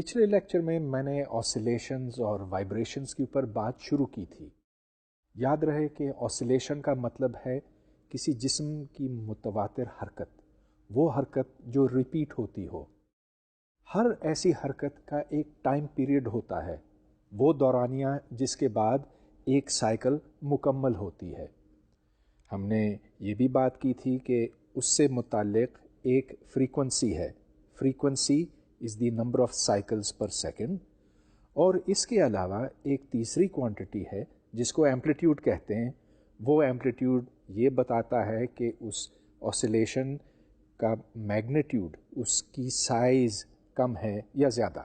پچھلے لیکچر میں نے آسیلیشنز اور وائبریشنز کے اوپر بات شروع کی تھی. یاد رہے کہ آسیلیشن کا مطلب ہے کسی جسم کی متواتر حرکت، وہ حرکت جو ریپیٹ ہوتی ہو. ہر ایسی حرکت کا ایک ٹائم پیریڈ ہوتا ہے، وہ دورانیہ جس کے بعد ایک سائیکل مکمل ہوتی ہے. ہم نے یہ بھی بات کی تھی کہ اس سے متعلق ایک فریکوینسی ہے. Frequency is the number of cycles per second. اور اس کے علاوہ ایک تیسری کوانٹٹی ہے جس کو ایمپلیٹیوڈ کہتے ہیں. وہ ایمپلیٹیوڈ یہ بتاتا ہے کہ اس آسیلیشن کا میگنیٹیوڈ، اس کی سائز کم ہے یا زیادہ.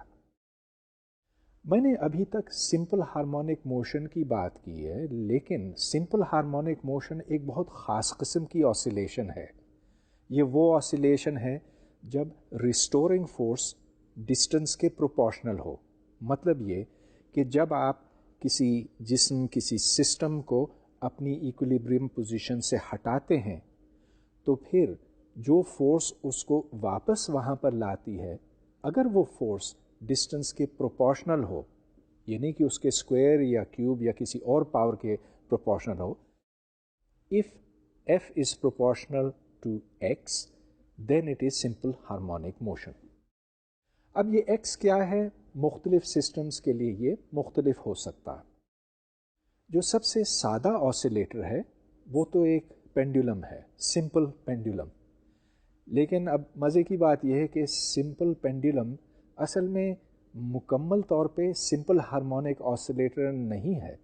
میں نے ابھی تک سمپل ہارمونک موشن کی بات کی ہے، لیکن سمپل ہارمونک موشن ایک بہت خاص قسم کی آسیلیشن ہے. یہ وہ آسیلیشن ہے جب ریسٹورنگ فورس ڈسٹنس کے پروپورشنل ہو. مطلب یہ کہ جب آپ کسی جسم، کسی سسٹم کو اپنی ایکولیبریم پوزیشن سے ہٹاتے ہیں تو پھر جو فورس اس کو واپس وہاں پر لاتی ہے، اگر وہ فورس ڈسٹنس کے پروپورشنل ہو، یعنی کہ اس کے اسکوائر یا کیوب یا کسی اور پاور کے proportional who. if f is proportional to x then it is simple harmonic motion. اب یہ x کیا ہے؟ مختلف سسٹمز کے لیے یہ مختلف ہو سکتا. جو سب سے سادہ آسیلیٹر ہے وہ تو ایک پینڈولم ہے، سمپل پینڈولم. لیکن اب مزے کی بات یہ ہے کہ سمپل پینڈولم اصل میں مکمل طور پہ سمپل ہارمونک آسیلیٹر نہیں ہے.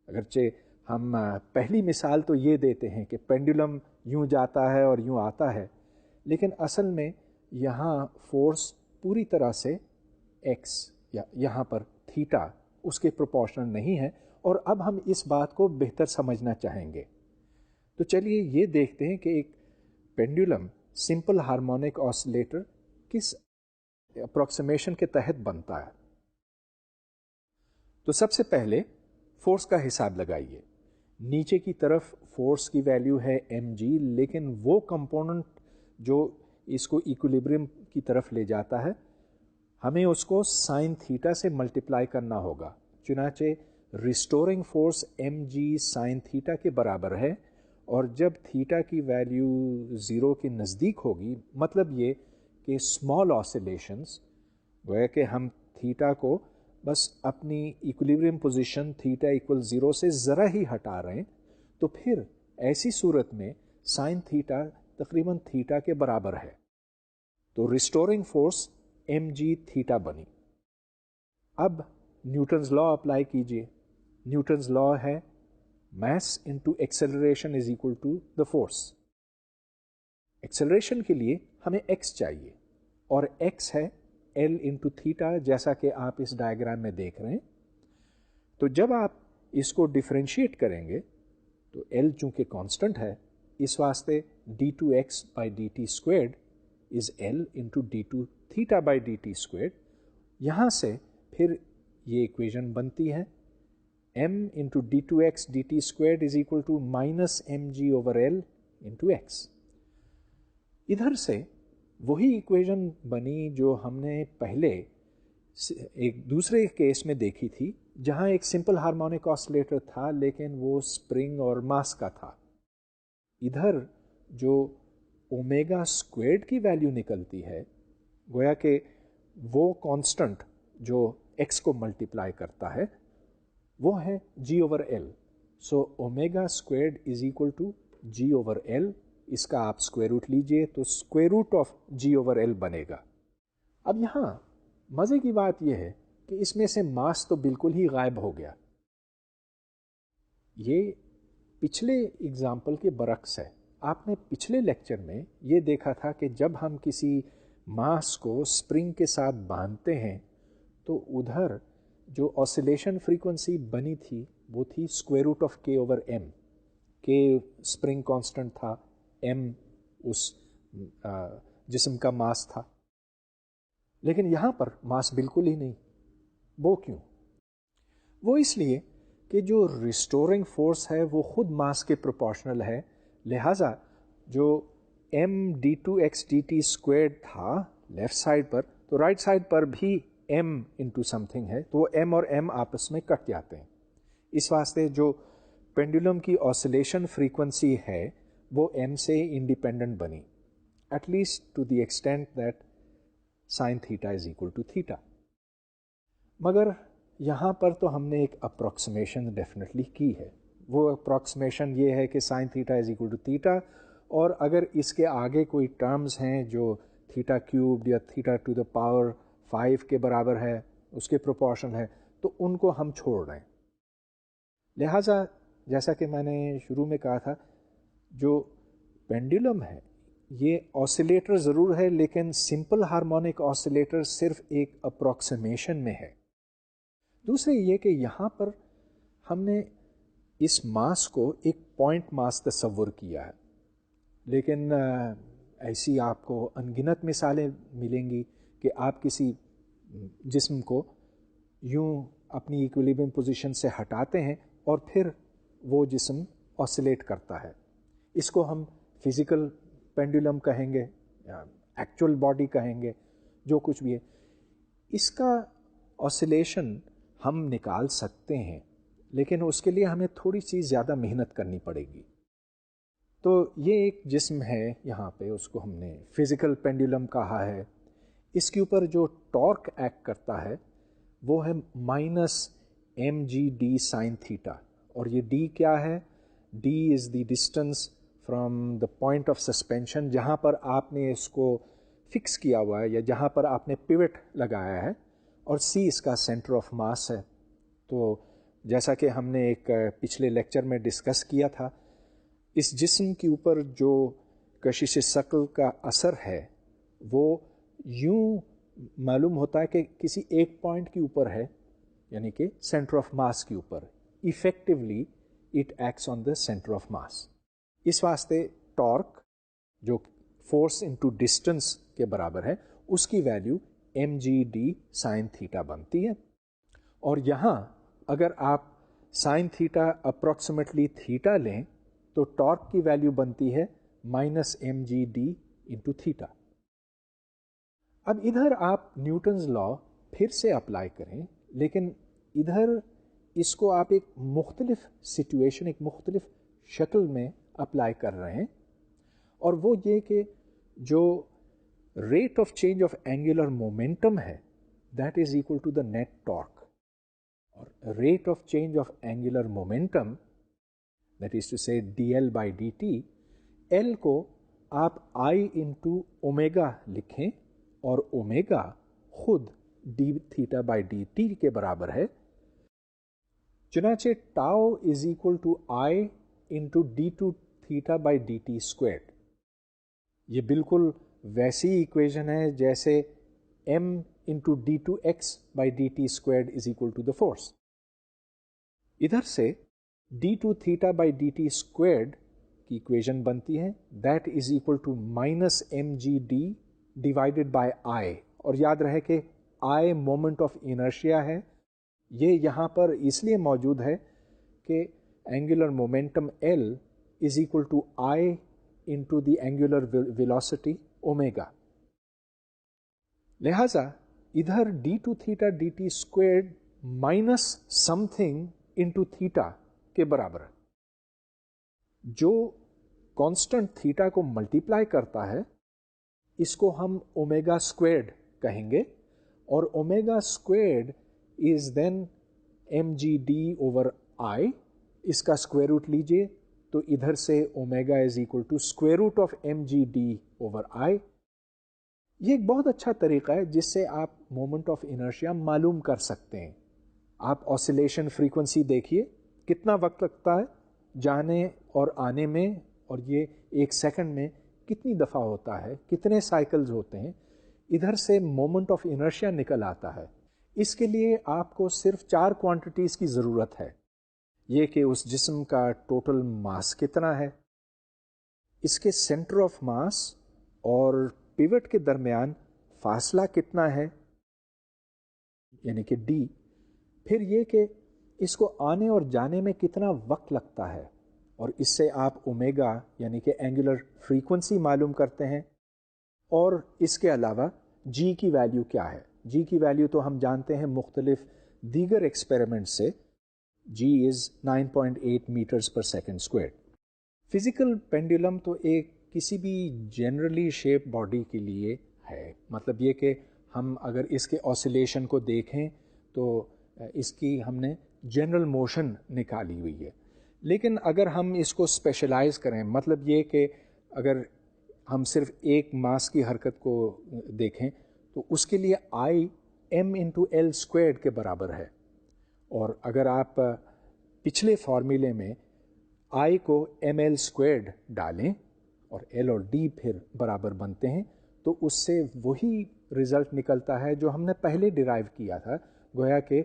اگرچہ ہم پہلی مثال تو یہ دیتے ہیں کہ پینڈولم یوں جاتا ہے اور یوں آتا ہے، لیکن اصل میں یہاں فورس پوری طرح سے ایکس یا یہاں پر تھیٹا اس کے پروپورشنل نہیں ہے. اور اب ہم اس بات کو بہتر سمجھنا چاہیں گے. تو چلیے یہ دیکھتے ہیں کہ ایک پینڈولم سمپل ہارمونک آسیلیٹر کس اپروکسیمیشن کے تحت بنتا ہے. تو سب سے پہلے فورس کا حساب لگائیے. نیچے کی طرف فورس کی ویلیو ہے mg، لیکن وہ کمپوننٹ جو اس کو ایکولیبریم کی طرف لے جاتا ہے، ہمیں اس کو سائن تھیٹا سے ملٹیپلائی کرنا ہوگا. چنانچہ restoring force mg sine theta کے برابر ہے، اور جب تھیٹا کی ویلیو 0 کے نزدیک ہوگی، مطلب یہ کہ اسمال آسیلیشنز، گویا کہ ہم تھیٹا کو بس اپنی ایکولیبریم پوزیشن تھیٹا ایکول 0 سے ذرا ہی ہٹا رہے ہیں، تو پھر ایسی صورت میں سائن تھیٹا تقریباً تھیٹا کے برابر ہے. تو ریسٹورنگ فورس mg تھیٹا بنی. اب نیوٹنز لا اپلائی کیجئے. نیوٹنز لا ہے mass into acceleration is equal to the force. Acceleration کے لیے ہمیں x چاہیے اور x ہے L انٹو تھیٹا، جیسا کہ آپ اس ڈائیگرام میں دیکھ رہے ہیں. تو جب آپ اس کو ڈیفرینشیٹ کریں گے تو L چونکہ کانسٹنٹ ہے، اس واسطے d2x by D T squared is L into d2 theta by D T squared. یہاں سے پھر یہ ایکویژن بنتی ہے m into d2x dt squared is equal to minus mg over L into x. ادھر سے وہی ایکویژن بنی جو ہم نے پہلے ایک دوسرے کیس میں دیکھی تھی، جہاں ایک سمپل ہارمونک آسیلیٹر تھا لیکن وہ اسپرنگ اور ماس کا تھا. ادھر جو اومیگا اسکوائرڈ کی ویلیو نکلتی ہے، گویا کہ وہ کانسٹنٹ جو ایکس کو ملٹیپلائی کرتا ہے وہ ہے g over L. So omega squared is equal to g over L. اس کا آپ اسکوائر روٹ لیجئے تو square root of g over L بنے گا. اب یہاں مزے کی بات یہ ہے کہ اس میں سے ماس تو بالکل ہی غائب ہو گیا. یہ پچھلے اگزامپل کے برعکس ہے. آپ نے پچھلے لیکچر میں یہ دیکھا تھا کہ جب ہم کسی ماس کو اسپرنگ کے ساتھ باندھتے ہیں تو ادھر جو آسیلیشن فریکوینسی بنی تھی وہ تھی square root of K over M. کے اسپرنگ کانسٹنٹ تھا، ایم اس جسم کا ماس تھا. لیکن یہاں پر ماس بالکل ہی نہیں. وہ کیوں؟ وہ اس لیے کہ جو ریسٹورنگ فورس ہے وہ خود ماس کے پروپورشنل ہے. لہٰذا جو M D two X D T squared تھا لیفٹ سائڈ پر، تو رائٹ سائڈ پر بھی m انٹو سم تھنگ ہے، تو وہ m اور m آپس میں کٹ جاتے ہیں. اس واسطے جو پینڈولم کی آسیلیشن فریکوینسی ہے وہ m سے انڈیپینڈنٹ بنی، at least to the extent that sine theta is equal to theta. مگر یہاں پر تو ہم نے ایک اپروکسیمیشن ڈیفینیٹلی کی ہے. وہ اپروکسیمیشن یہ ہے کہ sine theta is equal to theta, اور اگر اس کے آگے کوئی ٹرمز ہیں جو تھیٹا کیوبڈ یا تھیٹا ٹو دا پاور 5 کے برابر ہے، اس کے پروپورشن ہے، تو ان کو ہم چھوڑ رہے ہیں. لہٰذا جیسا کہ میں نے شروع میں کہا تھا، جو پینڈولم ہے یہ آسیلیٹر ضرور ہے، لیکن سمپل ہارمونک آسیلیٹر صرف ایک اپروکسیمیشن میں ہے. دوسرے یہ کہ یہاں پر ہم نے اس ماس کو ایک پوائنٹ ماس تصور کیا ہے، لیکن ایسی آپ کو انگنت مثالیں ملیں گی کہ آپ کسی جسم کو یوں اپنی ایکویلیبریم پوزیشن سے ہٹاتے ہیں اور پھر وہ جسم آسیلیٹ کرتا ہے. اس کو ہم فزیکل پینڈولم کہیں گے یا ایکچوئل باڈی کہیں گے، جو کچھ بھی ہے. اس کا آسیلیشن ہم نکال سکتے ہیں، لیکن اس کے لیے ہمیں تھوڑی سی زیادہ محنت کرنی پڑے گی. تو یہ ایک جسم ہے یہاں پہ، اس کو ہم نے فزیکل پینڈولم کہا ہے. اس کے اوپر جو ٹارک ایکٹ کرتا ہے وہ ہے -mg/d سائن تھیٹا. اور یہ d کیا ہے؟ d is the distance from the point of suspension, جہاں پر آپ نے اس کو فکس کیا ہوا ہے یا جہاں پر آپ نے پیوٹ لگایا ہے، اور c اس کا سینٹر آف ماس ہے. تو جیسا کہ ہم نے ایک پچھلے لیکچر میں ڈسکس کیا تھا، اس جسم کے اوپر جو کشش ثقل کا اثر ہے وہ یوں معلوم ہوتا ہے کہ کسی ایک پوائنٹ کے اوپر ہے، یعنی کہ سینٹر آف ماس کے اوپر. Effectively it acts on the centre of mass. اس واسطے ٹارک جو فورس انٹو ڈسٹینس کے برابر ہے، اس کی ویلیو mg/d سائن تھیٹا بنتی ہے. اور یہاں اگر آپ سائن تھیٹا اپروکسیمیٹلی تھیٹا لیں تو ٹارک کی ویلیو بنتی ہے -mg/d انٹو تھیٹا. اب ادھر آپ نیوٹنز لا پھر سے اپلائی کریں، لیکن ادھر اس کو آپ ایک مختلف سچویشن، ایک مختلف شکل میں اپلائی کر رہے ہیں. اور وہ یہ کہ جو rate of change of angular momentum ہے that is equal to the net torque. اور rate of change of angular momentum that is to say dl/dt، L کو آپ I انٹو اومیگا لکھیں، اور اومیگا خود d(θ/dt) کے برابر ہے. چنانچہ tau is equal to I into d2θ/dt squared. یہ بالکل ویسی ایکویژن ہے جیسے m into d2x/dt squared is equal to the force. ادھر سے d2θ/dt اسکوائرڈ کی ایکویژن بنتی ہے that is equal to -mg/d divided by I. اور یاد رہے کہ I مومنٹ آف انرشیا ہے. یہ یہاں پر اس لیے موجود ہے کہ angular momentum L is equal to I into the angular velocity omega. لہذا ادھر d2θ/dt squared minus something into theta کے برابر ہے. جو کانسٹنٹ تھیٹا کو ملٹیپلائی کرتا ہے اس کو ہم اومیگا اسکوائرڈ کہیں گے، اور omega squared is then mg/d over I. اس کا اسکوائر روٹ لیجئے تو ادھر سے omega is equal to square root of mg/d over I. یہ ایک بہت اچھا طریقہ ہے جس سے آپ مومنٹ آف انرشیا معلوم کر سکتے ہیں. آپ آسیلیشن فریکوینسی دیکھیے کتنا وقت لگتا ہے جانے اور آنے میں، اور یہ ایک سیکنڈ میں کتنی دفعہ ہوتا ہے، کتنے سائیکلز ہوتے ہیں. ادھر سے مومنٹ آف انرشیا نکل آتا ہے. اس کے لیے آپ کو صرف 4 کوانٹیٹیز کی ضرورت ہے. یہ کہ اس جسم کا ٹوٹل ماس کتنا ہے، اس کے سینٹر آف ماس اور پیوٹ کے درمیان فاصلہ کتنا ہے یعنی کہ d، پھر یہ کہ اس کو آنے اور جانے میں کتنا وقت لگتا ہے، اور اس سے آپ اومیگا یعنی کہ اینگولر فریکوینسی معلوم کرتے ہیں. اور اس کے علاوہ جی کی ویلیو کیا ہے. جی کی ویلیو تو ہم جانتے ہیں مختلف دیگر ایکسپیریمنٹ سے. جی از 9.8 میٹرز پر سیکنڈ اسکوائر. فزیکل پینڈولم تو ایک کسی بھی جنرلی شیپ باڈی کے لیے ہے. مطلب یہ کہ ہم اگر اس کے آسیلیشن کو دیکھیں تو اس کی ہم نے جنرل موشن نکالی ہوئی ہے. لیکن اگر ہم اس کو اسپیشلائز کریں، مطلب یہ کہ اگر ہم صرف ایک ماس کی حرکت کو دیکھیں تو اس کے لیے I am into L squared کے برابر ہے. اور اگر آپ پچھلے فارمولے میں آئی کو ایم ایل اسکوائرڈ ڈالیں اور ایل اور ڈی پھر برابر بنتے ہیں تو اس سے وہی رزلٹ نکلتا ہے جو ہم نے پہلے ڈرائیو کیا تھا، گویا کہ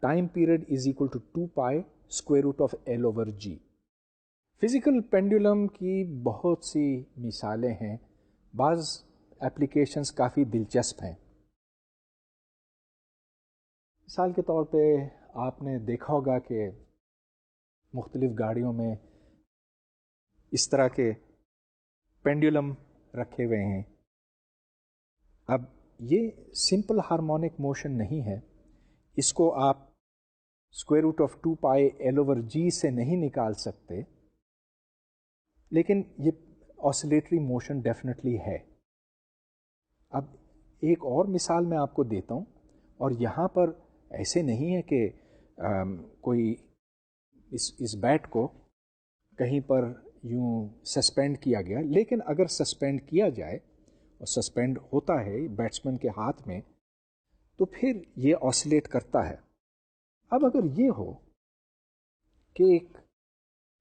time period is equal to 2 pi square root of L over G. Physical pendulum کی بہت سی مثالیں ہیں، بعض اپلیکیشنز کافی دلچسپ ہیں. مثال کے طور پہ آپ نے دیکھا ہوگا کہ مختلف گاڑیوں میں اس طرح کے پینڈولم رکھے ہوئے ہیں. اب یہ سمپل ہارمونک موشن نہیں ہے، اس کو آپ square root of 2 pi L over g سے نہیں نکال سکتے، لیکن یہ آسیلیٹری موشن ڈیفینیٹلی ہے. اب ایک اور مثال میں آپ کو دیتا ہوں، اور یہاں پر ایسے نہیں ہے کہ کوئی اس بیٹ کو کہیں پر یوں سسپینڈ کیا گیا، لیکن اگر سسپینڈ کیا جائے اور سسپینڈ ہوتا ہے بیٹسمین کے ہاتھ میں تو پھر یہ آسیلیٹ کرتا ہے. اب اگر یہ ہو کہ ایک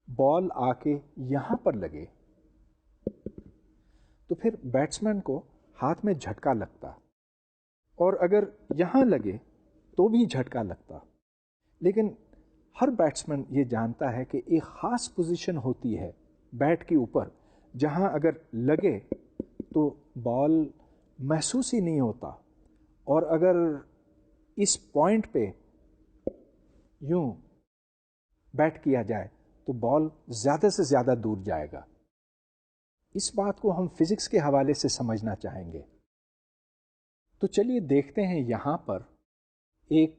بال آ کے یہاں پر لگے تو پھر بیٹسمین کو ہاتھ میں جھٹکا لگتا، اور اگر یہاں لگے تو بھی جھٹکا لگتا. لیکن ہر بیٹسمین یہ جانتا ہے کہ ایک خاص پوزیشن ہوتی ہے بیٹ کے اوپر جہاں اگر لگے تو بال محسوس ہی نہیں ہوتا، اور اگر اس پوائنٹ پہ یوں بیٹ کیا جائے تو بال زیادہ سے زیادہ دور جائے گا. اس بات کو ہم فزکس کے حوالے سے سمجھنا چاہیں گے. تو چلیے دیکھتے ہیں، یہاں پر ایک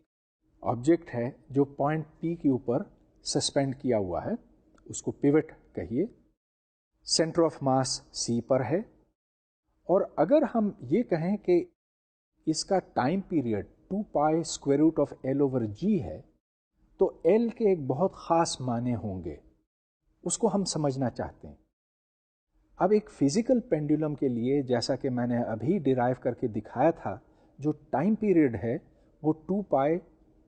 آبجیکٹ ہے جو پوائنٹ پی کے اوپر سسپینڈ کیا ہوا ہے، اس کو پیوٹ کہیے، سینٹر آف ماس سی پر ہے. اور اگر ہم یہ کہیں کہ اس کا time period 2 pi square root of L over g ہے تو ایل کے ایک بہت خاص معنی ہوں گے، اس کو ہم سمجھنا چاہتے ہیں. اب ایک فزیکل پینڈولم کے لیے، جیسا کہ میں نے ابھی ڈرائیو کر کے دکھایا تھا، جو ٹائم پیریڈ ہے وہ 2 pi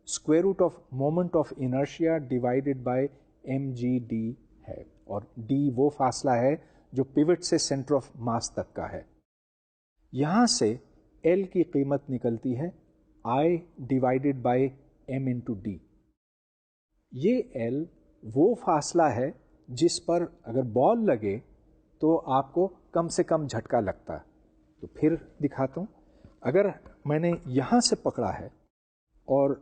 square root of moment of inertia divided by m g d ہے، اور ڈی وہ فاصلہ ہے جو پیوٹ سے سینٹر آف ماس تک کا ہے. یہاں سے ایل کی قیمت نکلتی ہے I divided by m into d. یہ ایل وہ فاصلہ ہے جس پر اگر بال لگے تو آپ کو کم سے کم جھٹکا لگتا ہے. تو پھر دکھاتا ہوں، اگر میں نے یہاں سے پکڑا ہے اور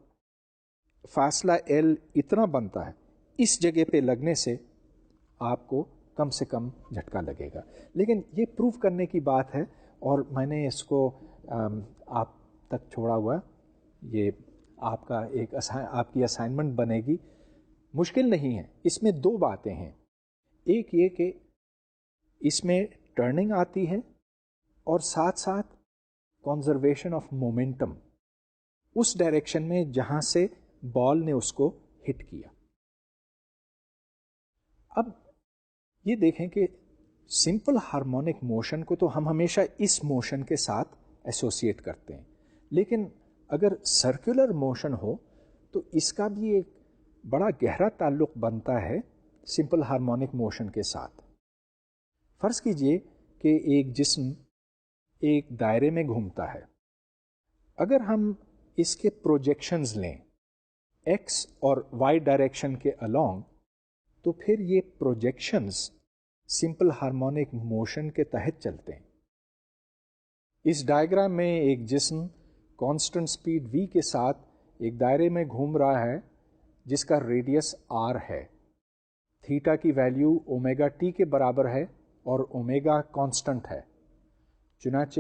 فاصلہ ایل اتنا بنتا ہے، اس جگہ پہ لگنے سے آپ کو کم سے کم جھٹکا لگے گا. لیکن یہ پروف کرنے کی بات ہے، اور میں نے اس کو آپ تک چھوڑا ہوا، یہ آپ کا آپ کی اسائنمنٹ بنے گی. مشکل نہیں ہے، اس میں 2 باتیں ہیں. ایک یہ کہ اس میں ٹرننگ آتی ہے، اور ساتھ ساتھ کنزرویشن آف مومنٹم اس ڈائریکشن میں جہاں سے بال نے اس کو ہٹ کیا. اب یہ دیکھیں کہ سمپل ہارمونک موشن کو تو ہم ہمیشہ اس موشن کے ساتھ ایسوسیٹ کرتے ہیں، لیکن اگر سرکولر موشن ہو تو اس کا بھی ایک بڑا گہرا تعلق بنتا ہے سمپل ہارمونک موشن کے ساتھ. فرض کیجئے کہ ایک جسم ایک دائرے میں گھومتا ہے. اگر ہم اس کے پروجیکشنز لیں ایکس اور وائی ڈائریکشن کے along، تو پھر یہ پروجیکشنز سمپل ہارمونک موشن کے تحت چلتے ہیں. اس ڈائیگرام میں ایک جسم کانسٹنٹ سپیڈ v کے ساتھ ایک دائرے میں گھوم رہا ہے جس کا ریڈیس r ہے. تھیٹا کی ویلیو اومیگا ٹی کے برابر ہے اور اومیگا کانسٹنٹ ہے. چنانچہ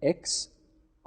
x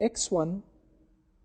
x1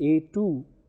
a2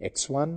x1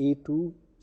a2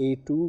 a2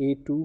a2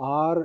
r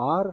r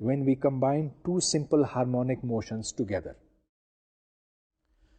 when we combine two simple harmonic motions together।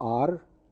r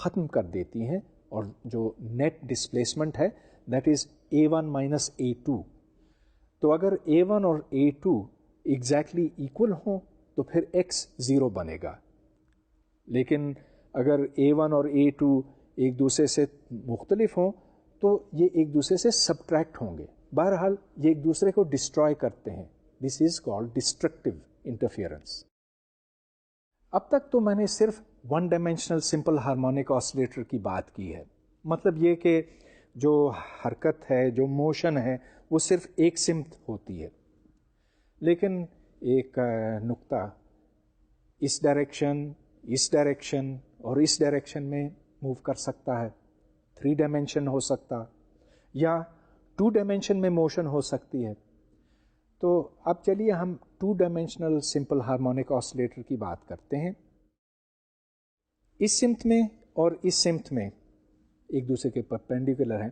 ختم کر دیتی ہیں, اور جو نیٹ ڈسپلیسمنٹ ہے that is A1 minus A2. تو اگر A1 اور A2 ایگزیکٹلی ایکول ہوں تو پھر x 0 بنے گا, لیکن اگر A1 اور A2 ایک دوسرے سے مختلف ہوں تو یہ ایک دوسرے سے سبٹریکٹ ہوں گے. بہرحال یہ ایک دوسرے کو ڈسٹروائے کرتے ہیں. دس از کالڈ ڈسٹرکٹیو انٹرفیئرنس. اب تک تو میں نے صرف one dimensional simple harmonic oscillator کی بات کی ہے. مطلب یہ کہ جو حرکت ہے, جو موشن ہے, وہ صرف ایک سمت ہوتی ہے. لیکن ایک نقطہ اس ڈائریکشن اور اس ڈائریکشن میں موو کر سکتا ہے. 3 ڈائمینشن ہو سکتا یا 2 ڈائمینشن میں موشن ہو سکتی ہے. تو اب چلیے ہم 2 ڈائمینشنل سمپل ہارمونک آسیلیٹر کی بات کرتے ہیں. اس سمت میں اور اس سمت میں ایک دوسرے کے پرپینڈیکولر ہیں,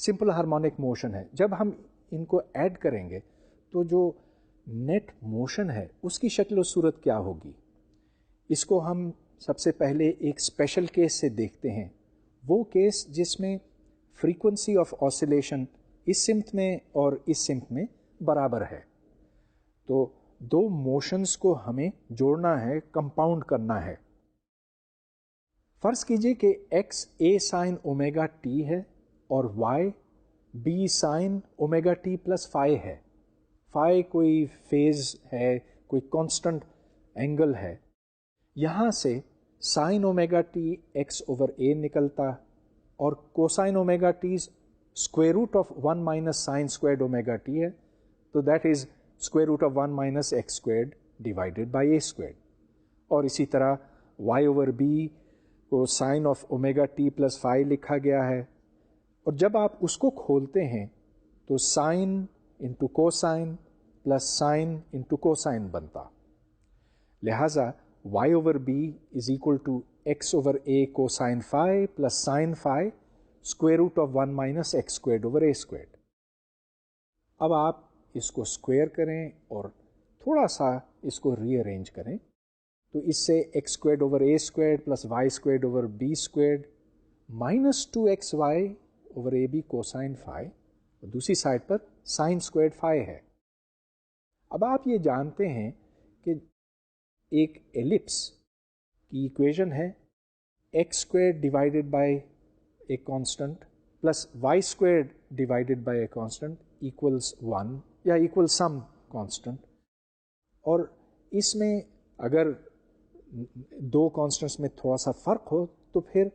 سمپل ہارمونک موشن ہے. جب ہم ان کو ایڈ کریں گے تو جو نیٹ موشن ہے اس کی شکل و صورت کیا ہوگی, اس کو ہم سب سے پہلے ایک اسپیشل کیس سے دیکھتے ہیں. وہ کیس جس میں فریکوینسی آف آسیلیشن اس سمت میں اور اس سمت میں برابر ہے. تو 2 موشنز کو ہمیں جوڑنا ہے, کمپاؤنڈ کرنا ہے. فرض کیجئے کہ x a sine omega t ہے اور y b sine omega t plus phi ہے. phi کوئی فیز ہے, کوئی کانسٹنٹ اینگل ہے. یہاں سے sine omega T X over A نکلتا اور cosine omega T square root of 1 minus sine squared omega T ہے, تو that is square root of 1 minus X squared divided by A squared. اور اسی طرح وائی اوور بی کو sign of omega T plus 5 لکھا گیا ہے, اور جب آپ اس کو کھولتے ہیں تو sine into cosine plus sine into cosine بنتا. لہذا y over b is equal to x over a cosine phi plus sin phi square root of 1 minus x squared over a squared. اب آپ اس کو اسکوائر کریں اور تھوڑا سا اس کو ری ارینج کریں تو اس سے x squared over a squared plus y squared over b squared minus 2xy over ab cosine phi, اور دوسری سائڈ پر sin squared phi ہے. اب آپ یہ جانتے ہیں کہ ایک ایلپس کی ایکویژن ہے X square divided by A constant plus Y square divided by A constant equals 1 یا ایکول سم کانسٹنٹ. اور اس میں اگر 2 کانسٹنٹس میں تھوڑا سا فرق ہو تو پھر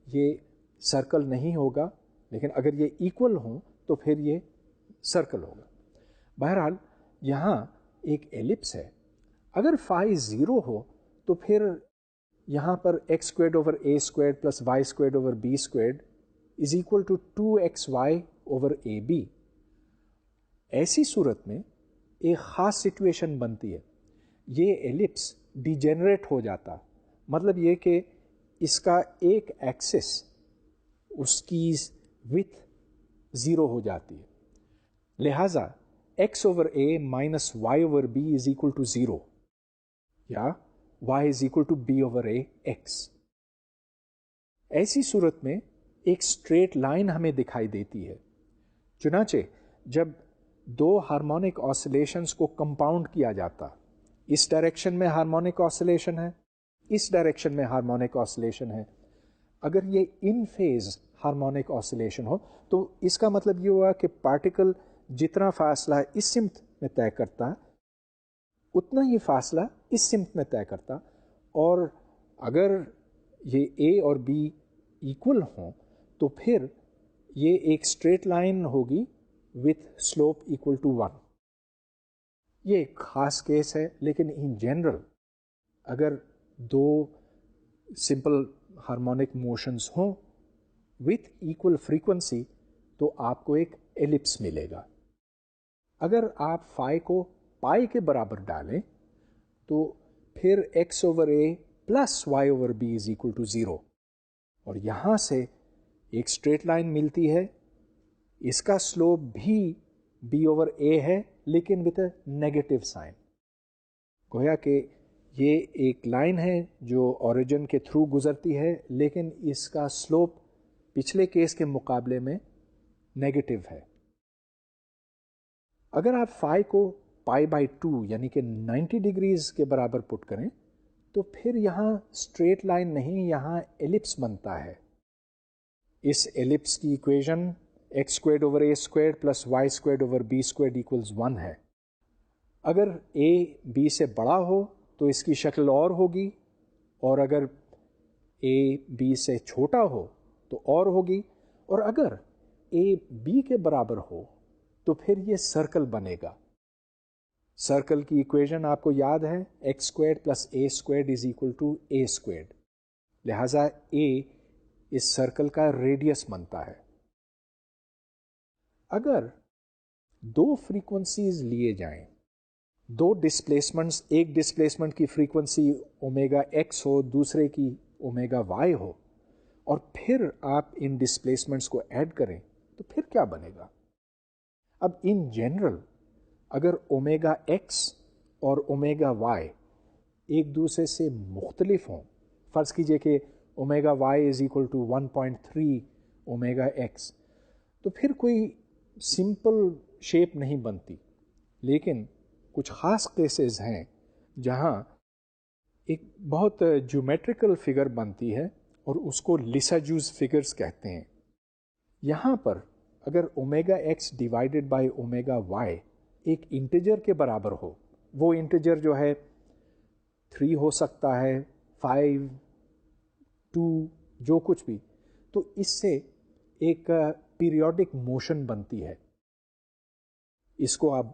یہ سرکل نہیں ہوگا, لیکن اگر یہ ایکول ہوں تو پھر یہ سرکل ہوگا. بہرحال یہاں ایک ایلپس ہے. اگر phi 0 ہو تو پھر یہاں پر x squared over a squared plus y squared over b squared is equal to 2xy over ab. ایسی صورت میں ایک خاص سچویشن بنتی ہے, یہ ایلپس ڈیجنریٹ ہو جاتا. مطلب یہ کہ اس کا ایک ایکسس اس کی وتھ 0 ہو جاتی ہے. لہذا x over a minus y over b is equal to 0 یا y is equal to b over a x. ایسی صورت میں ایک اسٹریٹ لائن ہمیں دکھائی دیتی ہے. چنانچہ جب 2 ہارمونک آسیلیشنز کو کمپاؤنڈ کیا جاتا, اس ڈائریکشن میں ہارمونک آسیلیشن ہے, اس ڈائریکشن میں ہارمونک آسیلیشن ہے. اگر یہ ان فیز ہارمونک آسیلیشن ہو تو اس کا مطلب یہ ہوا کہ پارٹیکل جتنا فاصلہ اس سمت میں طے کرتا اتنا ہی فاصلہ اس سمت میں طے کرتا. اور اگر یہ A اور B ایکول ہوں تو پھر یہ ایک اسٹریٹ لائن ہوگی وتھ سلوپ ایکول ٹو 1. یہ ایک خاص کیس ہے, لیکن ان جنرل اگر 2 سمپل ہارمونک موشنز ہوں وتھ ایکول فریکوینسی تو آپ کو ایک ایلپس ملے گا. اگر آپ phi کو پائی کے برابر ڈالیں تو پھر x over a plus y over b is equal to 0, اور یہاں سے ایک اسٹریٹ لائن ملتی ہے. اس کا سلوپ بھی b over a ہے لیکن with a نیگیٹو سائن. گویا کہ یہ ایک لائن ہے جو اوریجن کے تھرو گزرتی ہے، لیکن اس کا سلوپ پچھلے کیس کے مقابلے میں نیگیٹو ہے۔ اگر آپ فائی کو π/2 یعنی کہ 90 ڈگریز کے برابر پٹ کریں تو پھر یہاں اسٹریٹ لائن نہیں، یہاں ایلپس بنتا ہے۔ اس ایلپس کی ایکویژن x² + y² b² = 1 ہے۔ اگر a b سے بڑا ہو تو اس کی شکل اور ہوگی، اور اگر a b سے چھوٹا ہو تو اور ہوگی، اور اگر a b کے برابر ہو تو پھر یہ سرکل بنے گا۔ سرکل کی ایکویژن آپ کو یاد ہے x² + a² = a²، لہذا a اس سرکل کا ریڈیس بنتا ہے۔ اگر دو فریکوینسیز لیے جائیں، دو ڈسپلیسمنٹس، ایک ڈسپلیسمنٹ کی فریکوینسی ω(x) ہو، دوسرے کی ω(y) ہو، اور پھر آپ ان ڈسپلیسمنٹس کو ایڈ کریں تو پھر کیا بنے گا؟ اب ان جنرل اگر ω(x) اور ω(y) ایک دوسرے سے مختلف ہوں، فرض کیجئے کہ ω(y) = 1.3 ω(x), تو پھر کوئی سمپل شیپ نہیں بنتی، لیکن کچھ خاص کیسز ہیں جہاں ایک بہت جیومیٹریکل فگر بنتی ہے اور اس کو لیساجوز فگرز کہتے ہیں۔ یہاں پر اگر ω(x) / ω(y) ایک انٹیجر کے برابر ہو، وہ انٹیجر جو ہے 3 ہو سکتا ہے، 5، 2، جو کچھ بھی، تو اس سے ایک پیریوڈک موشن بنتی ہے۔ اس کو آپ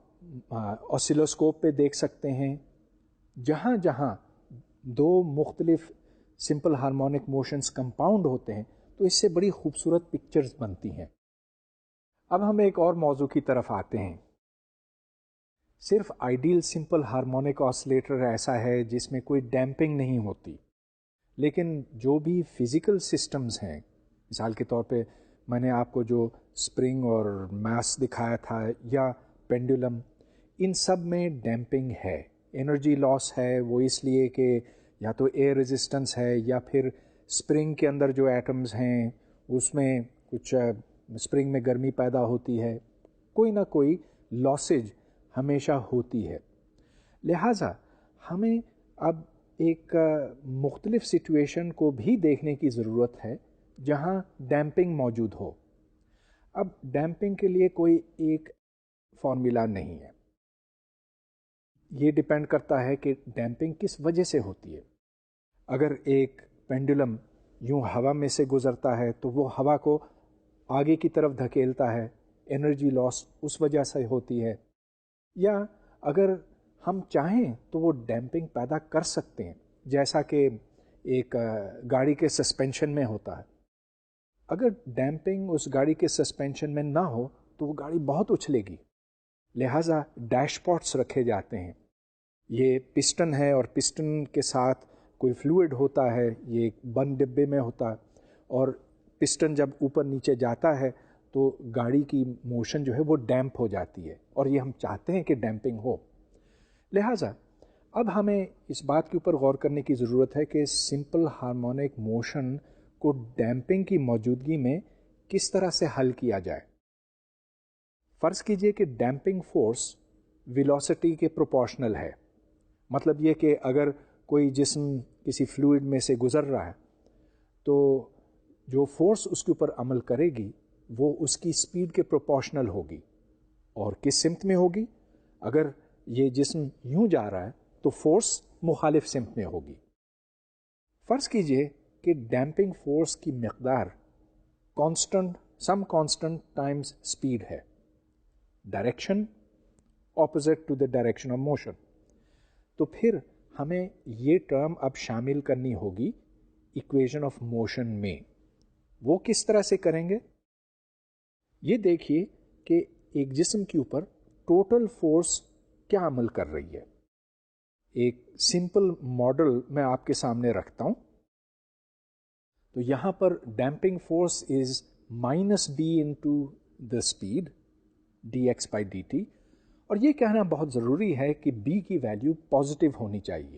آسیلوسکوپ پہ دیکھ سکتے ہیں، جہاں جہاں دو مختلف سمپل ہارمونک موشنز کمپاؤنڈ ہوتے ہیں تو اس سے بڑی خوبصورت پکچرز بنتی ہیں۔ اب ہم ایک اور موضوع کی طرف آتے ہیں۔ صرف آئیڈیل سمپل ہارمونک آسیلیٹر ایسا ہے جس میں کوئی ڈیمپنگ نہیں ہوتی، لیکن جو بھی فزیکل سسٹمز ہیں، مثال کے طور پہ میں نے آپ کو جو اسپرنگ اور ماس دکھایا تھا یا پینڈولم، ان سب میں ڈیمپنگ ہے، انرجی لاس ہے، وہ اس لیے کہ یا تو ایئر ریزسٹنس ہے یا پھر اسپرنگ کے اندر جو ایٹمز ہیں اس میں کچھ اسپرنگ میں گرمی پیدا ہوتی ہے، کوئی نہ کوئی لاسج ہمیشہ ہوتی ہے۔ لہٰذا ہمیں اب ایک مختلف سچویشن کو بھی دیکھنے کی ضرورت ہے جہاں ڈیمپنگ موجود ہو۔ اب ڈیمپنگ کے لیے کوئی ایک فارمولا نہیں ہے، یہ ڈیپینڈ کرتا ہے کہ ڈیمپنگ کس وجہ سے ہوتی ہے۔ اگر ایک پینڈولم یوں ہوا میں سے گزرتا ہے تو وہ ہوا کو آگے کی طرف دھکیلتا ہے، انرجی لاس اس وجہ سے ہوتی ہے، یا اگر ہم چاہیں تو وہ ڈیمپنگ پیدا کر سکتے ہیں، جیسا کہ ایک گاڑی کے سسپینشن میں ہوتا ہے۔ اگر ڈیمپنگ اس گاڑی کے سسپینشن میں نہ ہو تو وہ گاڑی بہت اچھلے گی، لہٰذا ڈیش پاٹس رکھے جاتے ہیں۔ یہ پسٹن ہے اور پسٹن کے ساتھ کوئی فلوئڈ ہوتا ہے، یہ ایک بند ڈبے میں ہوتا ہے، اور پسٹن جب اوپر نیچے جاتا ہے تو گاڑی کی موشن جو ہے وہ ڈیمپ ہو جاتی ہے، اور یہ ہم چاہتے ہیں کہ ڈیمپنگ ہو۔ لہٰذا اب ہمیں اس بات کے اوپر غور کرنے کی ضرورت ہے کہ سمپل ہارمونک موشن کو ڈیمپنگ کی موجودگی میں کس طرح سے حل کیا جائے۔ فرض کیجئے کہ ڈیمپنگ فورس ویلوسٹی کے پروپورشنل ہے، مطلب یہ کہ اگر کوئی جسم کسی فلوئڈ میں سے گزر رہا ہے تو جو فورس اس کے اوپر عمل کرے گی وہ اس کی سپیڈ کے پروپورشنل ہوگی، اور کس سمت میں ہوگی؟ اگر یہ جسم یوں جا رہا ہے تو فورس مخالف سمت میں ہوگی۔ فرض کیجئے کہ ڈیمپنگ فورس کی مقدار constant, some constant times speed ہے، direction opposite to the direction of motion, تو پھر ہمیں یہ ٹرم اب شامل کرنی ہوگی ایکویشن آف موشن میں۔ وہ کس طرح سے کریں گے؟ یہ دیکھیے کہ ایک جسم کے اوپر ٹوٹل فورس کیا عمل کر رہی ہے۔ ایک سمپل ماڈل میں آپ کے سامنے رکھتا ہوں۔ تو یہاں پر damping force is -b into the speed dx/dt، اور یہ کہنا بہت ضروری ہے کہ b کی ویلیو پازیٹیو ہونی چاہیے۔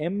m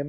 m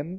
m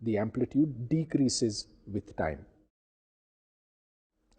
The amplitude decreases with time.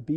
b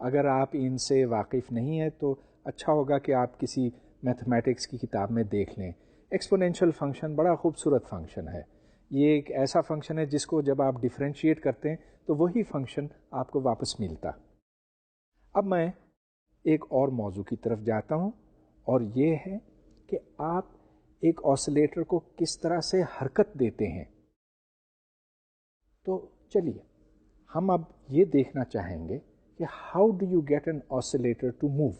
اگر آپ ان سے واقف نہیں ہیں تو اچھا ہوگا کہ آپ کسی میتھمیٹکس کی کتاب میں دیکھ لیں. ایکسپونینشیل فنکشن بڑا خوبصورت فنکشن ہے. یہ ایک ایسا فنکشن ہے جس کو جب آپ ڈفرینشیٹ کرتے ہیں تو وہی فنکشن آپ کو واپس ملتا. اب میں ایک اور موضوع کی طرف جاتا ہوں اور یہ ہے کہ آپ ایک آسیلیٹر کو کس طرح سے حرکت دیتے ہیں. تو چلیے ہم اب یہ دیکھنا چاہیں گے کہ how do you get an oscillator to move.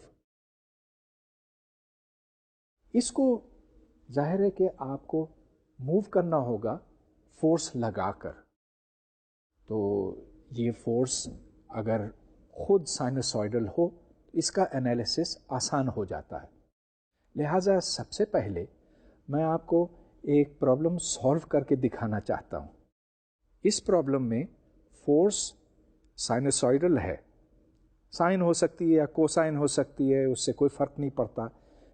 اس کو ظاہر ہے کہ آپ کو موو کرنا ہوگا فورس لگا کر. تو یہ فورس اگر خود سائنوسوئڈل ہو تو اس کا انالیسس آسان ہو جاتا ہے. لہٰذا سب سے پہلے میں آپ کو ایک پرابلم سالو کر کے دکھانا چاہتا ہوں. اس پرابلم میں فورس سائنوسوئڈل ہے. سائن ہو سکتی ہے یا کوسائن ہو سکتی ہے، اس سے کوئی فرق نہیں پڑتا.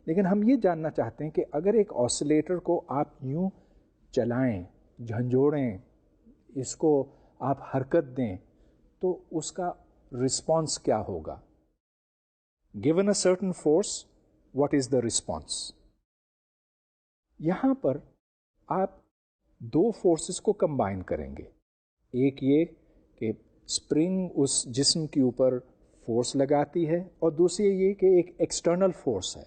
لیکن ہم یہ جاننا چاہتے ہیں کہ اگر ایک آسیلیٹر کو آپ یوں چلائیں، جھنجھوڑیں، اس کو آپ حرکت دیں تو اس کا رسپانس کیا ہوگا. Given a certain force, what is the response؟ یہاں پر آپ دو فورسز کو کمبائن کریں گے. ایک یہ کہ اسپرنگ اس جسم کے اوپر فورس لگاتی ہے، اور دوسری یہ کہ ایک ایکسٹرنل فورس ہے،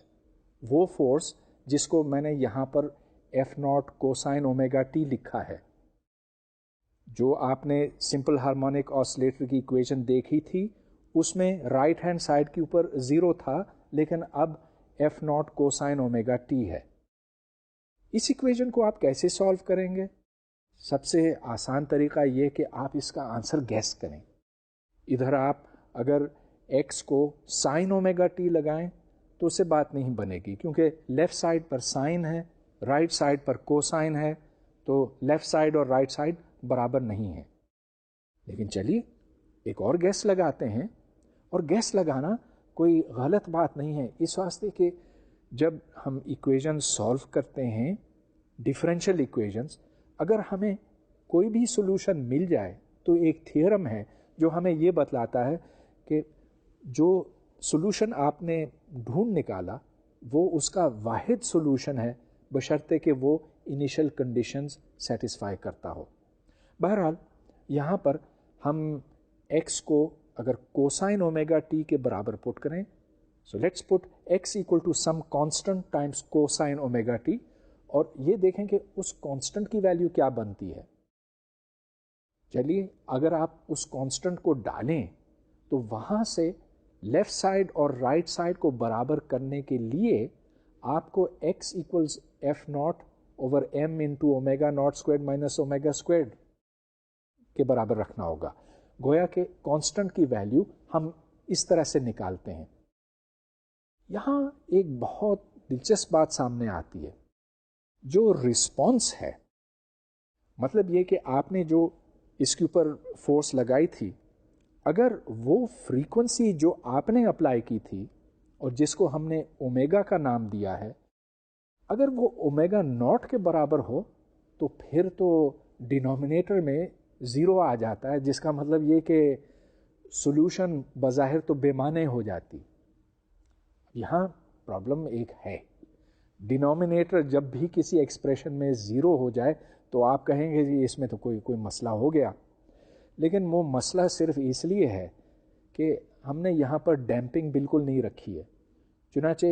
وہ فورس جس کو میں نے یہاں پر F0 کوسائن اومیگا ٹی لکھا ہے. جو آپ نے سمپل ہارمونک آسیلیٹر کی ایکویشن دیکھی تھی اس میں رائٹ ہینڈ سائڈ کے اوپر 0 تھا، لیکن اب F0 کوسائن اومیگا ٹی ہے. اس ایکویشن کو آپ کیسے سالو کریں گے؟ سب سے آسان طریقہ یہ کہ آپ اس کا آنسر گیس کریں. ادھر آپ اگر x کو سائن اومیگا ٹی لگائیں تو اس سے بات نہیں بنے گی، کیونکہ لیفٹ سائڈ پر سائن ہے، رائٹ سائڈ پر کوسائن ہے، تو لیفٹ سائڈ اور رائٹ سائڈ برابر نہیں ہے. لیکن چلیے ایک اور گیس لگاتے ہیں، اور گیس لگانا کوئی غلط بات نہیں ہے، اس واسطے کہ جب ہم ایکویشن سالو کرتے ہیں ڈفرینشیل ایکویشنز، اگر ہمیں کوئی بھی سولوشن مل جائے تو ایک تھیورم ہے جو ہمیں یہ بتلاتا ہے کہ جو سولوشن آپ نے ڈھونڈ نکالا وہ اس کا واحد سولوشن ہے، بشرطے کہ وہ انیشل کنڈیشنز سیٹسفائی کرتا ہو. بہرحال یہاں پر ہم x کو اگر کوسائن اومیگا ٹی کے برابر پٹ کریں، so let's put x equal to some constant times cosine omega T, اور یہ دیکھیں کہ اس کانسٹنٹ کی ویلیو کیا بنتی ہے. چلیے اگر آپ اس کانسٹنٹ کو ڈالیں تو وہاں سے لیفٹ سائڈ اور رائٹ سائڈ کو برابر کرنے کے لیے آپ کو x equals F0 over m into omega not square minus omega square کے برابر رکھنا ہوگا. گویا کہ کانسٹنٹ کی ویلیو ہم اس طرح سے نکالتے ہیں. یہاں ایک بہت دلچسپ بات سامنے آتی ہے. جو رسپانس ہے، مطلب یہ کہ آپ نے جو اس کے اوپر فورس لگائی تھی، اگر وہ فریکوینسی جو آپ نے اپلائی کی تھی اور جس کو ہم نے اومیگا کا نام دیا ہے، اگر وہ اومیگا ناٹ کے برابر ہو تو پھر تو ڈینومینیٹر میں 0 آ جاتا ہے، جس کا مطلب یہ کہ سولوشن بظاہر تو بے معنی ہو جاتی. یہاں پرابلم ایک ہے، ڈینومینیٹر جب بھی کسی ایکسپریشن میں 0 ہو جائے تو آپ کہیں گے جی اس میں تو کوئی مسئلہ ہو گیا. لیکن وہ مسئلہ صرف اس لیے ہے کہ ہم نے یہاں پر ڈیمپنگ بالکل نہیں رکھی ہے. چنانچہ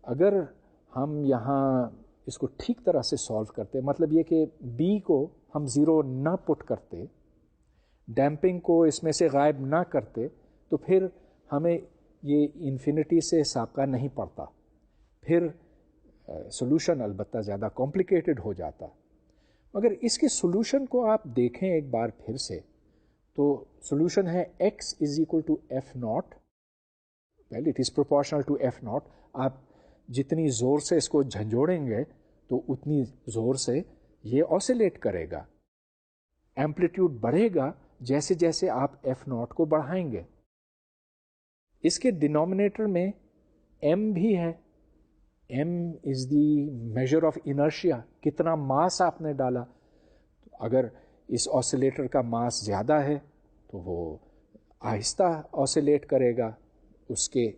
اگر ہم یہاں اس کو ٹھیک طرح سے سالو کرتے، مطلب یہ کہ b کو ہم 0 نہ پٹ کرتے، ڈیمپنگ کو اس میں سے غائب نہ کرتے، تو پھر ہمیں یہ انفینٹی سے سابقہ نہیں پڑتا، پھر سولوشن البتہ زیادہ کمپلیکیٹڈ ہو جاتا. مگر اس کے سولوشن کو آپ دیکھیں ایک بار پھر سے تو سولوشن ہے x is equal to F0. Well it is proportional to F0. آپ جتنی زور سے اس کو جھنجھوڑیں گے تو اتنی زور سے یہ آسیلیٹ کرے گا. ایمپلیٹیوڈ بڑھے گا جیسے جیسے آپ F0 کو بڑھائیں گے. اس کے ڈینومینیٹر میں m بھی ہے. m is the measure of inertia, کتنا ماس آپ نے ڈالا. اگر اس آسیلیٹر کا ماس زیادہ ہے تو وہ آہستہ آسیلیٹ کرے گا، اس کے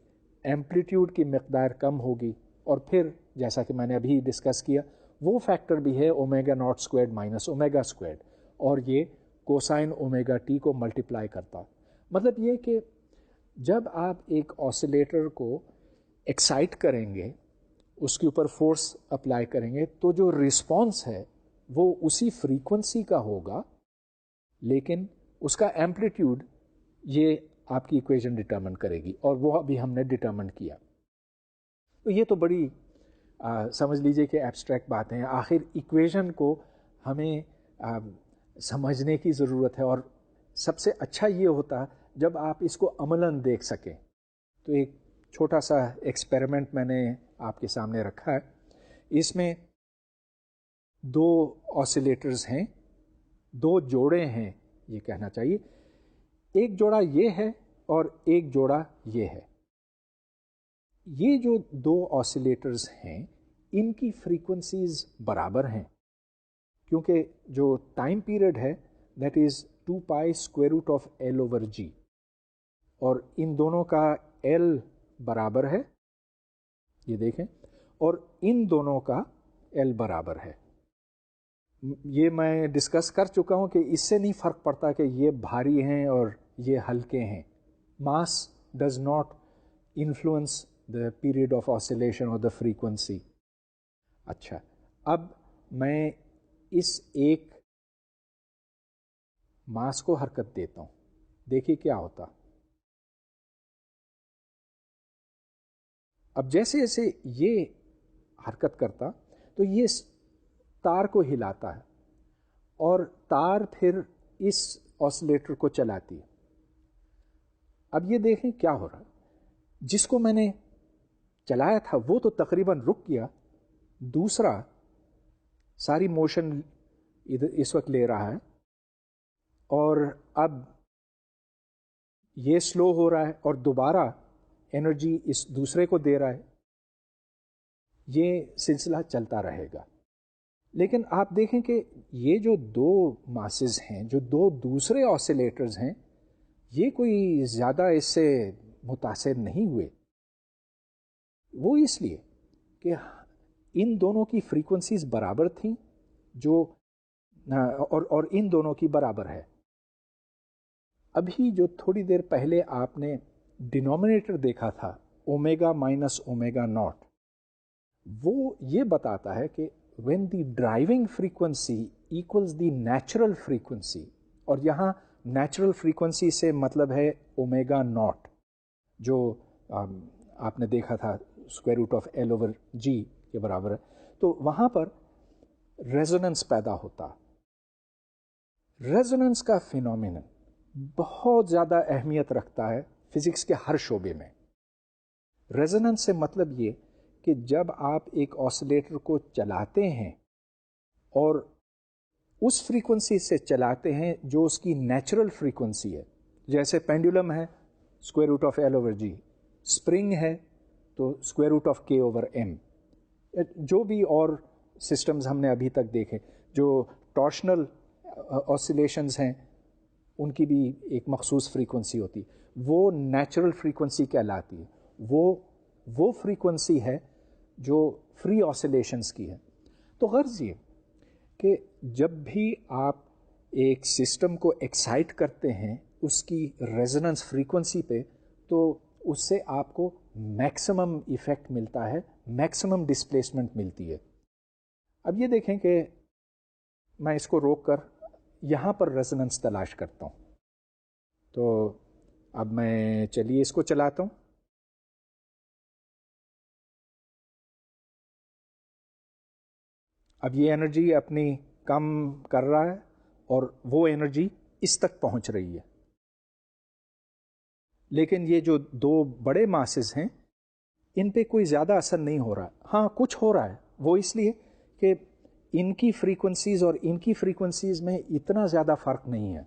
ایمپلیٹیوڈ کی مقدار کم ہوگی، اور پھر جیسا کہ میں نے ابھی ڈسکس کیا وہ فیکٹر بھی ہے omega not squared minus omega squared, اور یہ کوسائن اومیگا ٹی کو ملٹیپلائی کرتا. مطلب یہ کہ جب آپ ایک آسیلیٹر کو ایکسائٹ کریں گے، اس کے اوپر فورس اپلائی کریں گے، تو جو رسپانس ہے وہ اسی فریکوینسی کا ہوگا، لیکن اس کا ایمپلیٹیوڈ یہ آپ کی ایکویشن ڈٹرمن کرے گی، اور وہ ابھی ہم نے ڈٹرمن کیا. تو یہ تو بڑی سمجھ لیجئے کہ ایبسٹریکٹ باتیں ہیں. آخر ایکویشن کو ہمیں سمجھنے کی ضرورت ہے، اور سب سے اچھا یہ ہوتا جب آپ اس کو عملاً دیکھ سکیں. تو ایک چھوٹا سا ایکسپیریمنٹ میں نے آپ کے سامنے رکھا ہے. اس میں دو آسیلیٹرز ہیں، دو جوڑے ہیں یہ کہنا چاہیے. ایک جوڑا یہ ہے اور ایک جوڑا یہ ہے. یہ جو دو آسیلیٹرز ہیں ان کی فریکوینسیز برابر ہیں، کیونکہ جو ٹائم پیریڈ ہے that is 2 pi square root of L over g, اور ان دونوں کا ایل برابر ہے، یہ دیکھیں، اور ان دونوں کا ایل برابر ہے. یہ میں ڈسکس کر چکا ہوں کہ اس سے نہیں فرق پڑتا کہ یہ بھاری ہیں اور یہ ہلکے ہیں. Mass does not influence the period of oscillation اور دا فریکوینسی. اچھا، اب میں اس ایک ماس کو حرکت دیتا ہوں، دیکھیے کیا ہوتا. اب جیسے جیسے یہ حرکت کرتا تو یہ تار کو ہلاتا ہے، اور تار پھر اس آسیلیٹر کو چلاتی ہے. اب یہ دیکھیں کیا ہو رہا ہے. جس کو میں نے چلایا تھا وہ تو تقریباً رک گیا، دوسرا ساری موشن اس وقت لے رہا ہے، اور اب یہ سلو ہو رہا ہے اور دوبارہ انرجی اس دوسرے کو دے رہا ہے. یہ سلسلہ چلتا رہے گا. لیکن آپ دیکھیں کہ یہ جو دو ماسز ہیں، جو دو دوسرے آسیلیٹرز ہیں، یہ کوئی زیادہ اس سے متاثر نہیں ہوئے. وہ اس لیے کہ ان دونوں کی فریکوینسیز برابر تھیں، جو اور ان دونوں کی برابر ہے. ابھی جو تھوڑی دیر پہلے آپ نے ڈینومینیٹر دیکھا تھا اومیگا مائنس اومیگا ناٹ، وہ یہ بتاتا ہے کہ when the driving frequency equals the natural frequency، اور یہاں نیچرل فریکوینسی سے مطلب ہے اومیگا ناٹ، جو آپ نے دیکھا تھا square root of L over g کے برابر ہے. تو وہاں پر ریزوننس پیدا ہوتا. ریزوننس کا فینومینن بہت زیادہ اہمیت رکھتا ہے فزکس کے ہر شعبے میں. ریزوننس سے مطلب یہ کہ جب آپ ایک آسیلیٹر کو چلاتے ہیں اور اس فریکوینسی سے چلاتے ہیں جو اس کی نیچرل فریکوینسی ہے، جیسے پینڈولم ہے square root of L over G, spring ہے تو square root of K over M, جو بھی اور سسٹمز ہم نے ابھی تک دیکھے، جو ٹارشنل آسیلیشنز ہیں ان کی بھی ایک مخصوص فریکوینسی ہوتی، وہ نیچرل فریکوینسی کہلاتی ہے. وہ فریکوینسی ہے جو فری آسیلیشنز کی ہے. تو غرض یہ کہ جب بھی آپ ایک سسٹم کو ایکسائٹ کرتے ہیں اس کی ریزوننس فریکوینسی پہ، تو اس سے آپ کو میکسیمم ایفیکٹ ملتا ہے، میکسیمم ڈسپلیسمنٹ ملتی ہے. اب یہ دیکھیں کہ میں اس کو روک کر یہاں پر ریزوننس تلاش کرتا ہوں. تو اب میں چلیے اس کو چلاتا ہوں. اب یہ انرجی اپنی کم کر رہا ہے اور وہ انرجی اس تک پہنچ رہی ہے. لیکن یہ جو دو بڑے ماسز ہیں ان پہ کوئی زیادہ اثر نہیں ہو رہا. ہاں کچھ ہو رہا ہے، وہ اس لیے کہ ان کی فریکوینسیز اور ان کی فریکوینسیز میں اتنا زیادہ فرق نہیں ہے.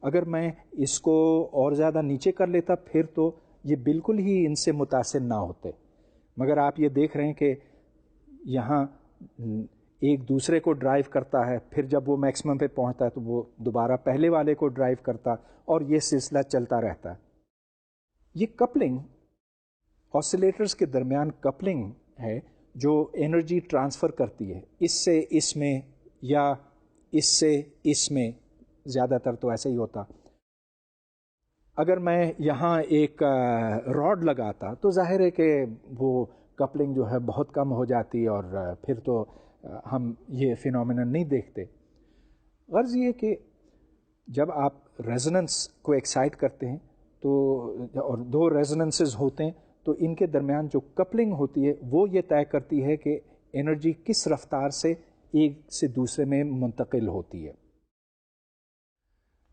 اگر میں اس کو اور زیادہ نیچے کر لیتا پھر تو یہ بالکل ہی ان سے متاثر نہ ہوتے. مگر آپ یہ دیکھ رہے ہیں کہ یہاں ایک دوسرے کو ڈرائیو کرتا ہے، پھر جب وہ میکسیمم پہ پہنچتا ہے تو وہ دوبارہ پہلے والے کو ڈرائیو کرتا، اور یہ سلسلہ چلتا رہتا ہے. یہ کپلنگ آسیلیٹرز کے درمیان کپلنگ ہے جو انرجی ٹرانسفر کرتی ہے اس سے اس میں یا اس سے اس میں، زیادہ تر تو ایسا ہی ہوتا. اگر میں یہاں ایک راڈ لگاتا تو ظاہر ہے کہ وہ کپلنگ جو ہے بہت کم ہو جاتی اور پھر تو ہم یہ فینومینن نہیں دیکھتے. غرض یہ کہ جب آپ ریزوننس کو ایکسائٹ کرتے ہیں تو اور دو ریزوننسز ہوتے ہیں تو ان کے درمیان جو کپلنگ ہوتی ہے وہ یہ طے کرتی ہے کہ انرجی کس رفتار سے ایک سے دوسرے میں منتقل ہوتی ہے.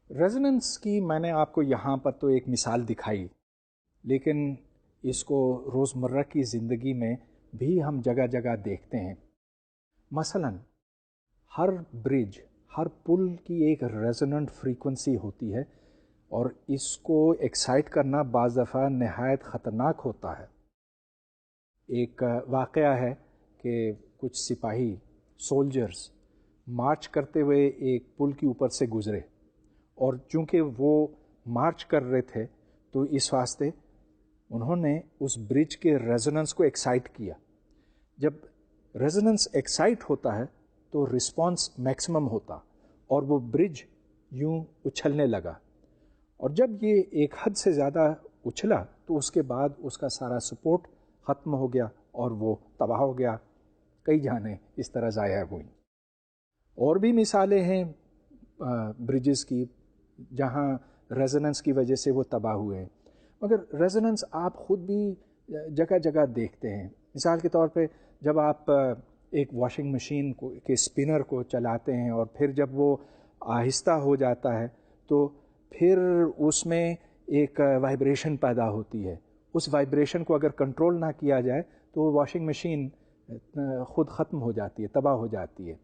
ریزوننس کی میں نے آپ کو یہاں پر تو ایک مثال دکھائی، لیکن اس کو روزمرہ کی زندگی میں بھی ہم جگہ جگہ دیکھتے ہیں. مثلا ہر برج، ہر پل کی ایک ریزوننٹ فریکوینسی ہوتی ہے اور اس کو ایکسائٹ کرنا بعض دفعہ نہایت خطرناک ہوتا ہے. ایک واقعہ ہے کہ کچھ سپاہی سولجرز مارچ کرتے ہوئے ایک پل کے اوپر سے گزرے، اور چونکہ وہ مارچ کر رہے تھے تو اس واسطے انہوں نے اس برج کے ریزوننس کو ایکسائٹ کیا. جب ریزوننس ایکسائٹ ہوتا ہے تو رسپانس میکسیمم ہوتا اور وہ برج یوں اچھلنے لگا، اور جب یہ ایک حد سے زیادہ اچھلا تو اس کے بعد اس کا سارا سپورٹ ختم ہو گیا اور وہ تباہ ہو گیا. کئی جانیں اس طرح ضائع ہوئیں. اور بھی مثالیں ہیں برجز کی جہاں ریزوننس کی وجہ سے وہ تباہ ہوئے ہیں. مگر ریزوننس آپ خود بھی جگہ جگہ دیکھتے ہیں. مثال کے طور پہ جب آپ ایک واشنگ مشین کے اسپنر کو چلاتے ہیں اور پھر جب وہ آہستہ ہو جاتا ہے تو پھر اس میں ایک وائبریشن پیدا ہوتی ہے. اس وائبریشن کو اگر کنٹرول نہ کیا جائے تو وہ واشنگ مشین خود ختم ہو جاتی ہے، تباہ ہو جاتی ہے.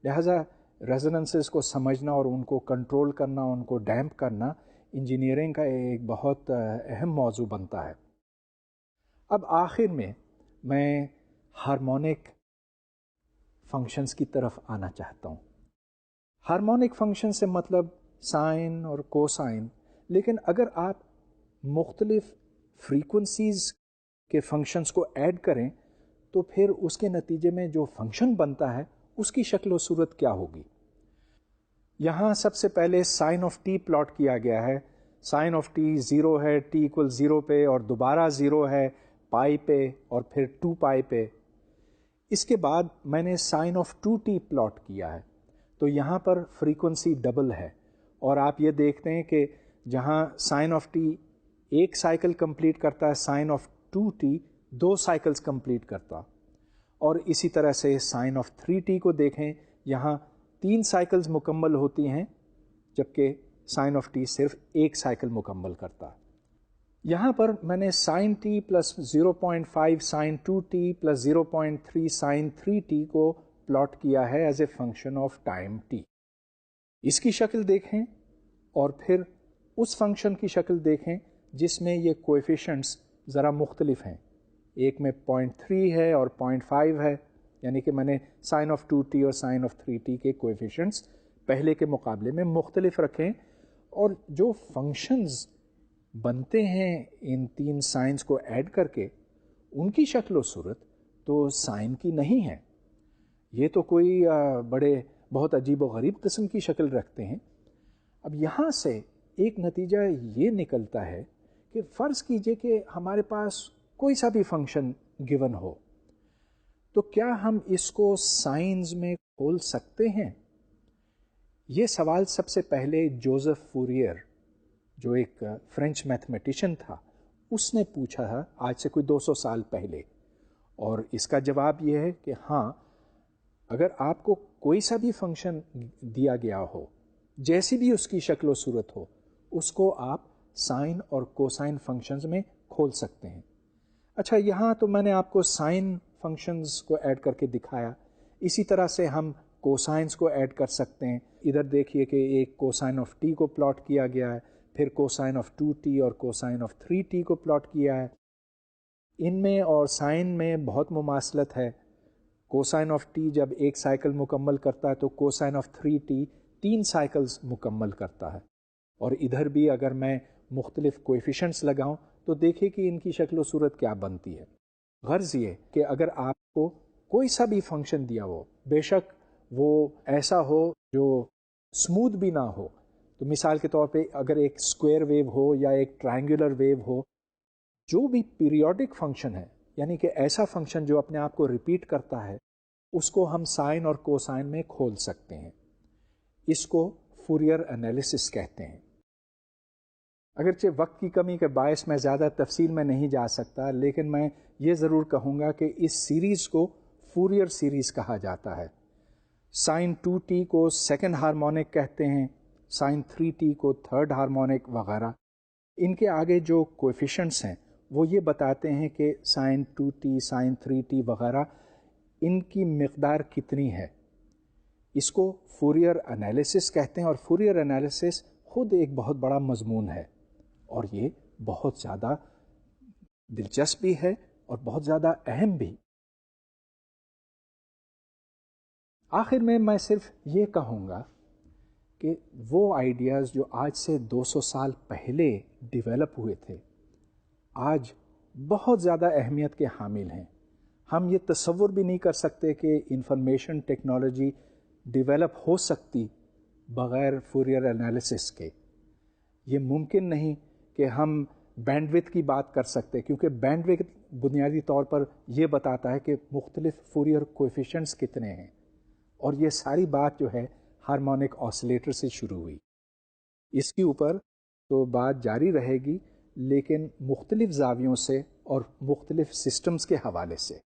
لہٰذا ریزوننسز کو سمجھنا اور ان کو کنٹرول کرنا، ان کو ڈیمپ کرنا انجینئرنگ کا ایک بہت اہم موضوع بنتا ہے. اب آخر میں ہارمونک فنکشنز کی طرف آنا چاہتا ہوں. ہارمونک فنکشن سے مطلب سائن اور کوسائن، لیکن اگر آپ مختلف فریکوینسیز کے فنکشنز کو ایڈ کریں تو پھر اس کے نتیجے میں جو فنکشن بنتا ہے اس کی شکل و صورت کیا ہوگی. یہاں سب سے پہلے سائن آف ٹی پلاٹ کیا گیا ہے. سائن آف ٹی 0 ہے ٹی ایکول 0 پہ، اور دوبارہ 0 ہے پائی پہ، اور پھر 2 پائی پہ. اس کے بعد میں نے سائن آف 2t پلاٹ کیا ہے، تو یہاں پر فریکوینسی ڈبل ہے، اور آپ یہ دیکھتے ہیں کہ جہاں سائن آف ٹی ایک سائیکل کمپلیٹ کرتا ہے، sign of 2t 2 cycles complete کرتا. اور اسی طرح سے سائن آف 3t کو دیکھیں، یہاں 3 سائیکلز مکمل ہوتی ہیں جبکہ سائن آف ٹی صرف ایک سائیکل مکمل کرتا. یہاں پر میں نے sine T plus 0.5 sine 2t plus 0.3 sine 3t کو پلاٹ کیا ہے as a function of time t. اس کی شکل دیکھیں اور پھر اس فنکشن کی شکل دیکھیں جس میں یہ کویفیشنٹس ذرا مختلف ہیں. ایک میں 0.3 ہے اور 0.5 ہے، یعنی کہ میں نے سائن آف 2t اور سائن آف 3t کے کویفیشنٹس پہلے کے مقابلے میں مختلف رکھیں، اور جو فنکشنز بنتے ہیں ان 3 سائنس کو ایڈ کر کے ان کی شکل و صورت تو سائن کی نہیں ہے. یہ تو کوئی بہت عجیب و غریب قسم کی شکل رکھتے ہیں. اب یہاں سے ایک نتیجہ یہ نکلتا ہے کہ فرض کیجئے کہ ہمارے پاس کوئی سا بھی فنکشن گیون ہو، تو کیا ہم اس کو سائنز میں کھول سکتے ہیں؟ یہ سوال سب سے پہلے جوزف فوریر، جو ایک فرینچ میتھمیٹیشین تھا، اس نے پوچھا تھا آج سے کوئی 200 سال پہلے. اور اس کا جواب یہ ہے کہ ہاں، اگر آپ کو کوئی سا بھی فنکشن دیا گیا ہو، جیسی بھی اس کی شکل و صورت ہو، اس کو آپ سائن اور کوسائن فنکشنز میں کھول سکتے ہیں. اچھا، یہاں تو میں نے آپ کو سائن فنکشنز کو ایڈ کر کے دکھایا. اسی طرح سے ہم کوسائنس کو ایڈ کر سکتے ہیں. ادھر دیکھیے کہ ایک کوسائن آف ٹی کو پلاٹ کیا گیا ہے، پھر کوسائن آف 2t اور کوسائن آف 3t کو پلاٹ کیا ہے. ان میں اور سائن میں بہت مماثلت ہے. کوسائن آف ٹی جب ایک سائیکل مکمل کرتا ہے تو کوسائن آف 3t 3 سائیکلز مکمل کرتا ہے. اور ادھر بھی اگر میں مختلف کویفیشنٹس لگاؤں تو دیکھیں کہ ان کی شکل و صورت کیا بنتی ہے۔ غرض یہ کہ اگر آپ کو کوئی سا بھی فنکشن دیا ہو، بے شک وہ ایسا ہو جو اسموتھ بھی نہ ہو، تو مثال کے طور پہ اگر ایک اسکوائر ویو ہو یا ایک ٹرائنگولر ویو ہو، جو بھی پیریوڈک فنکشن ہے، یعنی کہ ایسا فنکشن جو اپنے آپ کو ریپیٹ کرتا ہے، اس کو ہم سائن اور کوسائن میں کھول سکتے ہیں۔ اس کو فورئر انالیسس کہتے ہیں۔ اگرچہ وقت کی کمی کے باعث میں زیادہ تفصیل میں نہیں جا سکتا، لیکن میں یہ ضرور کہوں گا کہ اس سیریز کو فورئر سیریز کہا جاتا ہے۔ سائن 2t کو سیکنڈ ہارمونک کہتے ہیں، سائن 3t کو تھرڈ ہارمونک وغیرہ۔ ان کے آگے جو کوفیشنٹس ہیں وہ یہ بتاتے ہیں کہ سائن 2t، سائن 3t وغیرہ ان کی مقدار کتنی ہے۔ اس کو فورئر انالیسس کہتے ہیں، اور فورئر انالیسس خود ایک بہت بڑا مضمون ہے، اور یہ بہت زیادہ دلچسپ بھی ہے اور بہت زیادہ اہم بھی۔ آخر میں صرف یہ کہوں گا کہ وہ آئیڈیاز جو آج سے 200 سال پہلے ڈیولپ ہوئے تھے، آج بہت زیادہ اہمیت کے حامل ہیں۔ ہم یہ تصور بھی نہیں کر سکتے کہ انفارمیشن ٹیکنالوجی ڈیولپ ہو سکتی بغیر فورئر انالیسس کے۔ یہ ممکن نہیں کہ ہم بینڈ وڈتھ کی بات کر سکتے، کیونکہ بینڈ وڈتھ بنیادی طور پر یہ بتاتا ہے کہ مختلف فورئر کوفیشنٹس کتنے ہیں، اور یہ ساری بات جو ہے ہارمونک آسیلیٹر سے شروع ہوئی۔ اس کے اوپر تو بات جاری رہے گی، لیکن مختلف زاویوں سے اور مختلف سسٹمز کے حوالے سے۔